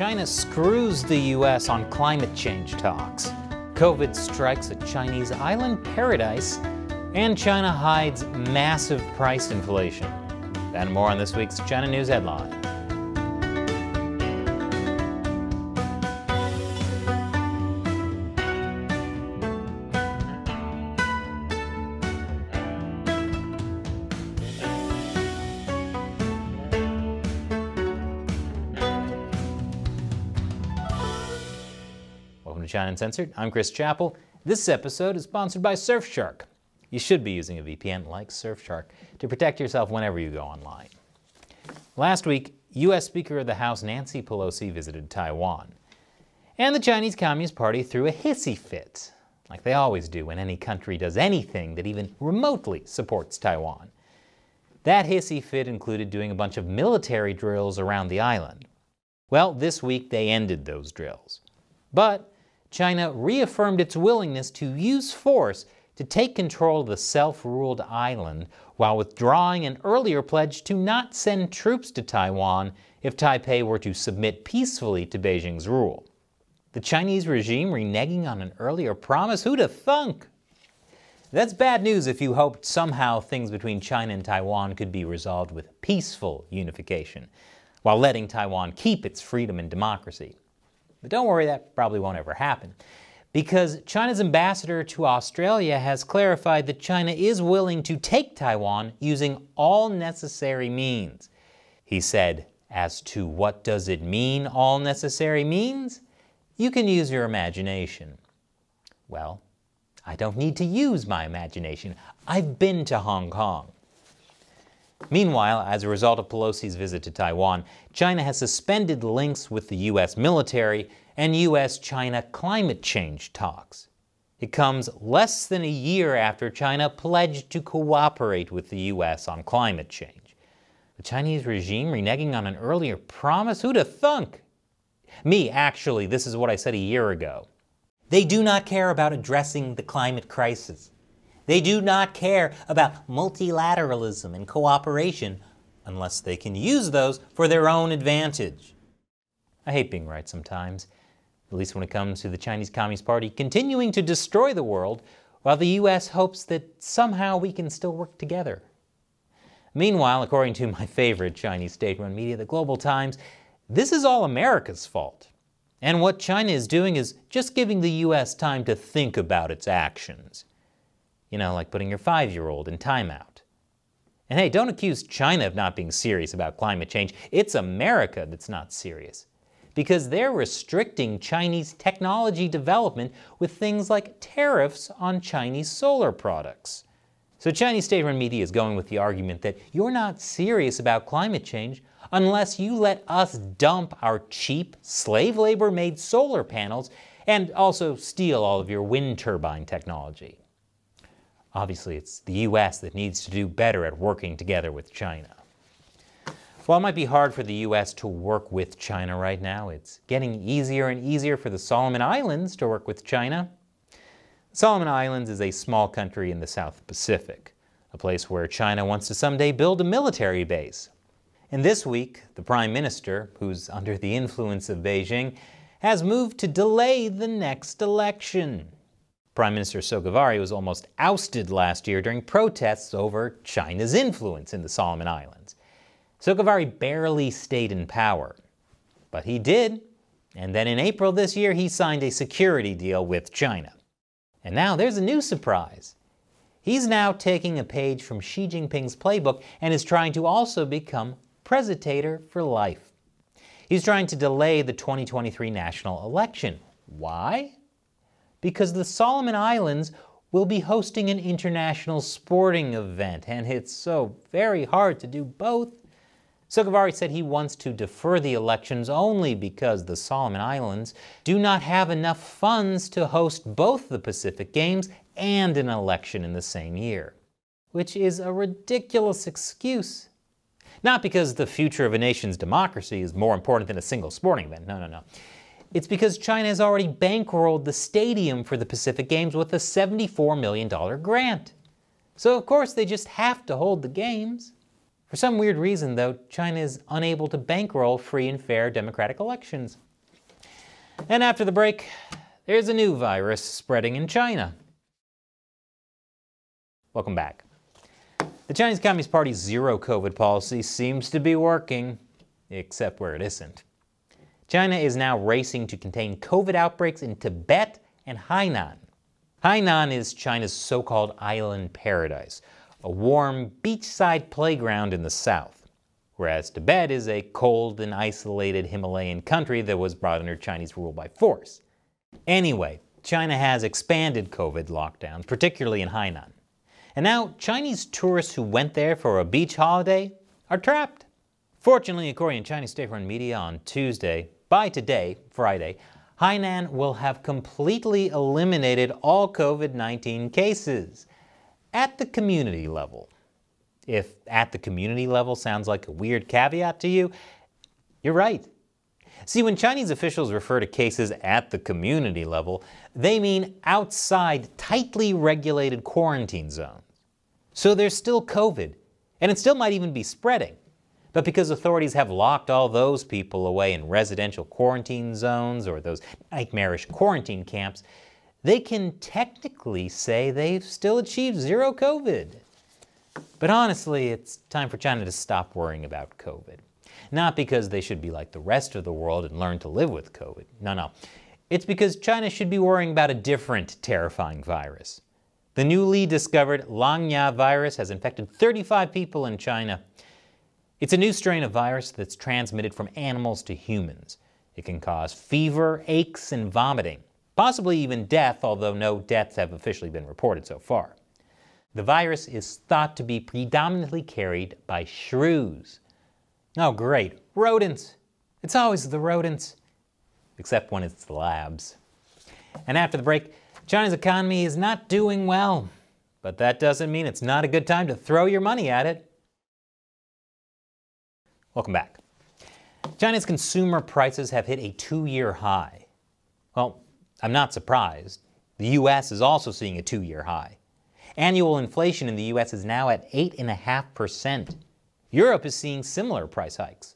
China screws the U.S. on climate change talks. COVID strikes a Chinese island paradise, and China hides massive price inflation. That and more on this week's China News Headline. Welcome to China Uncensored. I'm Chris Chappell. This episode is sponsored by Surfshark. You should be using a VPN like Surfshark to protect yourself whenever you go online. Last week, U.S. Speaker of the House Nancy Pelosi visited Taiwan. And the Chinese Communist Party threw a hissy fit, like they always do when any country does anything that even remotely supports Taiwan. That hissy fit included doing a bunch of military drills around the island. Well, this week they ended those drills. But China reaffirmed its willingness to use force to take control of the self-ruled island while withdrawing an earlier pledge to not send troops to Taiwan if Taipei were to submit peacefully to Beijing's rule. The Chinese regime reneging on an earlier promise? Who'da thunk? That's bad news if you hoped somehow things between China and Taiwan could be resolved with peaceful unification, while letting Taiwan keep its freedom and democracy. But don't worry, that probably won't ever happen, because China's ambassador to Australia has clarified that China is willing to take Taiwan using all necessary means. He said, as to what does it mean, all necessary means? You can use your imagination. Well, I don't need to use my imagination. I've been to Hong Kong. Meanwhile, as a result of Pelosi's visit to Taiwan, China has suspended links with the U.S. military and U.S.-China climate change talks. It comes less than a year after China pledged to cooperate with the U.S. on climate change. The Chinese regime reneging on an earlier promise? Who'da thunk? Me, actually, this is what I said a year ago. They do not care about addressing the climate crisis. They do not care about multilateralism and cooperation unless they can use those for their own advantage. I hate being right sometimes, at least when it comes to the Chinese Communist Party continuing to destroy the world while the U.S. hopes that somehow we can still work together. Meanwhile, according to my favorite Chinese state-run media, the Global Times, this is all America's fault. And what China is doing is just giving the U.S. time to think about its actions. You know, like putting your 5-year-old in timeout. And hey, don't accuse China of not being serious about climate change. It's America that's not serious, because they're restricting Chinese technology development with things like tariffs on Chinese solar products. So Chinese state-run media is going with the argument that you're not serious about climate change unless you let us dump our cheap, slave labor-made solar panels and also steal all of your wind turbine technology. Obviously, it's the U.S. that needs to do better at working together with China. While it might be hard for the U.S. to work with China right now, it's getting easier and easier for the Solomon Islands to work with China. The Solomon Islands is a small country in the South Pacific, a place where China wants to someday build a military base. And this week, the Prime Minister, who's under the influence of Beijing, has moved to delay the next election. Prime Minister Surga was almost ousted last year during protests over China's influence in the Solomon Islands. Surga barely stayed in power, but he did, and then in April this year he signed a security deal with China. And now there's a new surprise. He's now taking a page from Xi Jinping's playbook and is trying to also become presidentator for life. He's trying to delay the 2023 national election. Why? Because the Solomon Islands will be hosting an international sporting event, and it's so very hard to do both. Surga said he wants to defer the elections only because the Solomon Islands do not have enough funds to host both the Pacific Games and an election in the same year, which is a ridiculous excuse. Not because the future of a nation's democracy is more important than a single sporting event, no. It's because China has already bankrolled the stadium for the Pacific Games with a $74 million grant. So of course they just have to hold the games. For some weird reason, though, China is unable to bankroll free and fair democratic elections. And after the break, there's a new virus spreading in China. Welcome back. The Chinese Communist Party's zero COVID policy seems to be working, except where it isn't. China is now racing to contain COVID outbreaks in Tibet and Hainan. Hainan is China's so-called island paradise, a warm beachside playground in the south, whereas Tibet is a cold and isolated Himalayan country that was brought under Chinese rule by force. Anyway, China has expanded COVID lockdowns, particularly in Hainan. And now Chinese tourists who went there for a beach holiday are trapped. Fortunately, according to Chinese state-run media on Tuesday, by today, Friday, Hainan will have completely eliminated all COVID-19 cases at the community level. If at the community level sounds like a weird caveat to you, you're right. See, when Chinese officials refer to cases at the community level, they mean outside tightly regulated quarantine zones. So there's still COVID, and it still might even be spreading. But because authorities have locked all those people away in residential quarantine zones or those nightmarish quarantine camps, they can technically say they've still achieved zero COVID. But honestly, it's time for China to stop worrying about COVID. Not because they should be like the rest of the world and learn to live with COVID. No. It's because China should be worrying about a different terrifying virus. The newly discovered Langya virus has infected 35 people in China. It's a new strain of virus that's transmitted from animals to humans. It can cause fever, aches, and vomiting, possibly even death, although no deaths have officially been reported so far. The virus is thought to be predominantly carried by shrews. Oh great, rodents! It's always the rodents. Except when it's the labs. And after the break, China's economy is not doing well. But that doesn't mean it's not a good time to throw your money at it. Welcome back. China's consumer prices have hit a 2-year high. Well, I'm not surprised. The U.S. is also seeing a 2-year high. Annual inflation in the U.S. is now at 8.5%. Europe is seeing similar price hikes.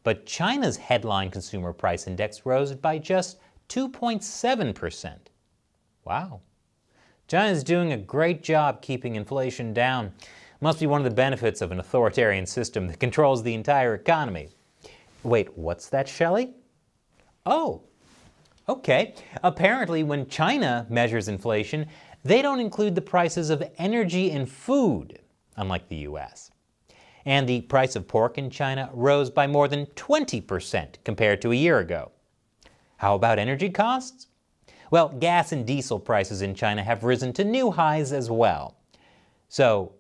But China's headline consumer price index rose by just 2.7%. Wow. China's doing a great job keeping inflation down. Must be one of the benefits of an authoritarian system that controls the entire economy. Wait, what's that, Shelley? Oh, okay. Apparently, when China measures inflation, they don't include the prices of energy and food, unlike the U.S. And the price of pork in China rose by more than 20% compared to a year ago. How about energy costs? Well, gas and diesel prices in China have risen to new highs as well. So,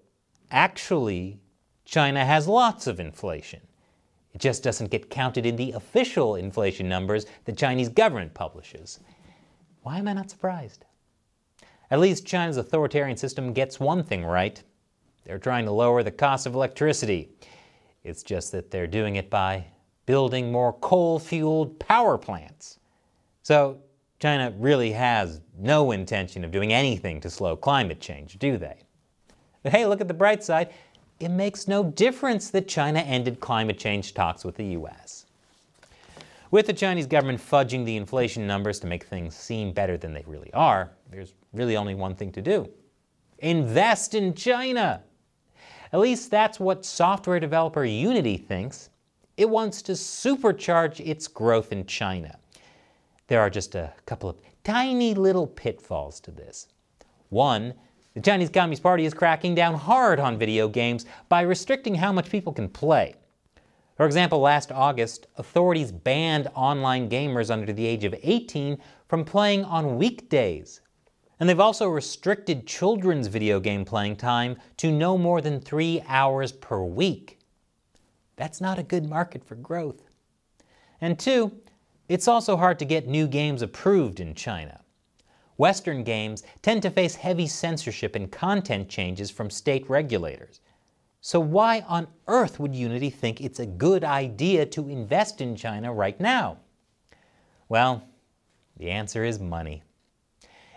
actually, China has lots of inflation. It just doesn't get counted in the official inflation numbers the Chinese government publishes. Why am I not surprised? At least China's authoritarian system gets one thing right. They're trying to lower the cost of electricity. It's just that they're doing it by building more coal-fueled power plants. So China really has no intention of doing anything to slow climate change, do they? But hey, look at the bright side. It makes no difference that China ended climate change talks with the U.S. With the Chinese government fudging the inflation numbers to make things seem better than they really are, there's really only one thing to do. Invest in China! At least that's what software developer Unity thinks. It wants to supercharge its growth in China. There are just a couple of tiny little pitfalls to this. One, the Chinese Communist Party is cracking down hard on video games by restricting how much people can play. For example, last August, authorities banned online gamers under the age of 18 from playing on weekdays. And they've also restricted children's video game playing time to no more than 3 hours per week. That's not a good market for growth. And two, it's also hard to get new games approved in China. Western games tend to face heavy censorship and content changes from state regulators. So why on earth would Unity think it's a good idea to invest in China right now? Well, the answer is money.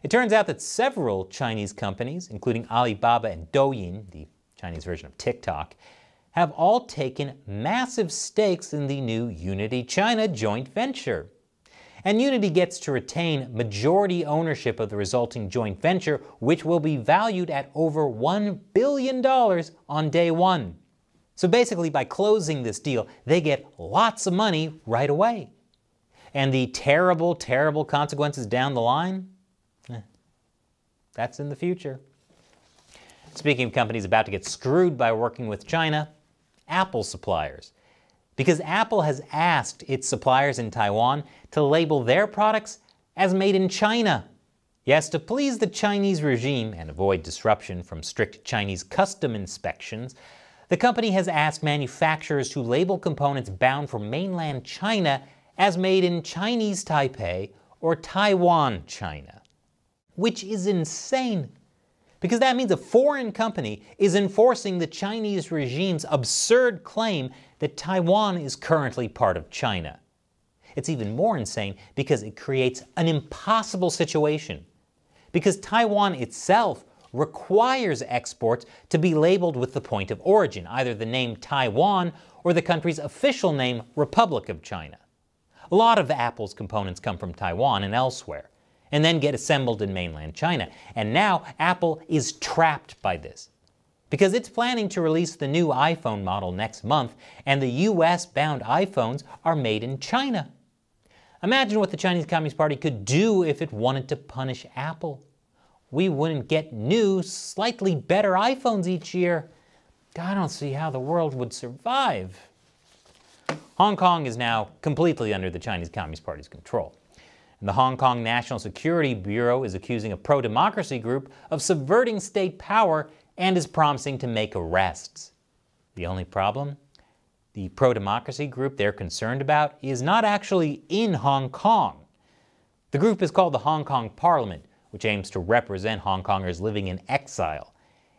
It turns out that several Chinese companies, including Alibaba and Douyin, the Chinese version of TikTok, have all taken massive stakes in the new Unity-China joint venture. And Unity gets to retain majority ownership of the resulting joint venture, which will be valued at over $1 billion on day one. So basically, by closing this deal, they get lots of money right away. And the terrible, terrible consequences down the line? That's in the future. Speaking of companies about to get screwed by working with China, Apple suppliers. Because Apple has asked its suppliers in Taiwan to label their products as made in China. Yes, to please the Chinese regime and avoid disruption from strict Chinese custom inspections, the company has asked manufacturers to label components bound for mainland China as made in Chinese Taipei or Taiwan, China. Which is insane, because that means a foreign company is enforcing the Chinese regime's absurd claim that Taiwan is currently part of China. It's even more insane because it creates an impossible situation, because Taiwan itself requires exports to be labeled with the point of origin, either the name Taiwan or the country's official name, Republic of China. A lot of Apple's components come from Taiwan and elsewhere, and then get assembled in mainland China. And now Apple is trapped by this, because it's planning to release the new iPhone model next month, and the US-bound iPhones are made in China. Imagine what the Chinese Communist Party could do if it wanted to punish Apple. We wouldn't get new, slightly better iPhones each year. I don't see how the world would survive. Hong Kong is now completely under the Chinese Communist Party's control. And the Hong Kong National Security Bureau is accusing a pro-democracy group of subverting state power and is promising to make arrests. The only problem? The pro-democracy group they're concerned about is not actually in Hong Kong. The group is called the Hong Kong Parliament, which aims to represent Hong Kongers living in exile.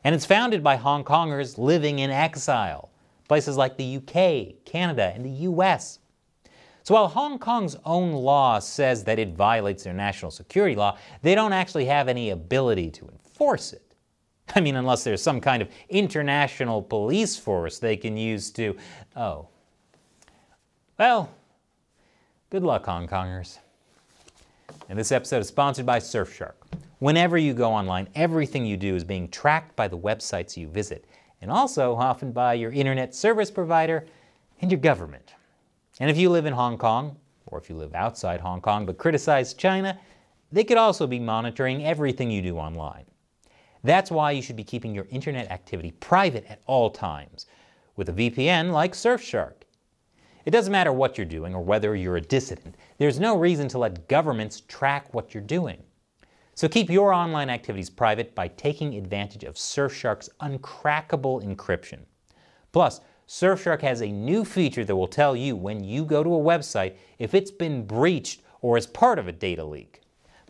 And it's founded by Hong Kongers living in exile, places like the UK, Canada, and the US. So while Hong Kong's own law says that it violates their national security law, they don't actually have any ability to enforce it. I mean, unless there's some kind of international police force they can use to... Oh. Well, good luck, Hong Kongers. And this episode is sponsored by Surfshark. Whenever you go online, everything you do is being tracked by the websites you visit, and also often by your internet service provider and your government. And if you live in Hong Kong, or if you live outside Hong Kong but criticize China, they could also be monitoring everything you do online. That's why you should be keeping your internet activity private at all times, with a VPN like Surfshark. It doesn't matter what you're doing or whether you're a dissident. There's no reason to let governments track what you're doing. So keep your online activities private by taking advantage of Surfshark's uncrackable encryption. Plus, Surfshark has a new feature that will tell you when you go to a website if it's been breached or is part of a data leak.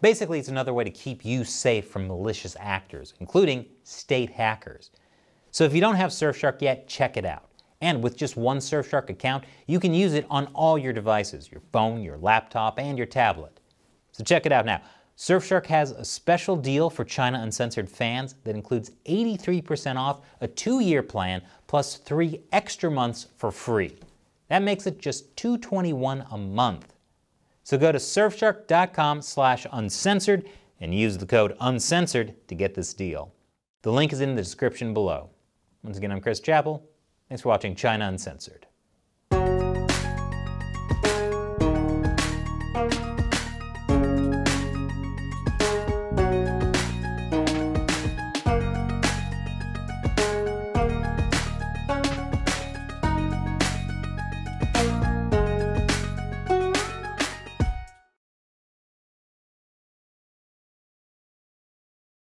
Basically, it's another way to keep you safe from malicious actors, including state hackers. So if you don't have Surfshark yet, check it out. And with just one Surfshark account, you can use it on all your devices, your phone, your laptop, and your tablet. So check it out now. Surfshark has a special deal for China Uncensored fans that includes 83% off a 2-year plan plus 3 extra months for free. That makes it just $221 a month. So go to surfshark.com/uncensored and use the code UNCENSORED to get this deal. The link is in the description below. Once again, I'm Chris Chappell. Thanks for watching China Uncensored.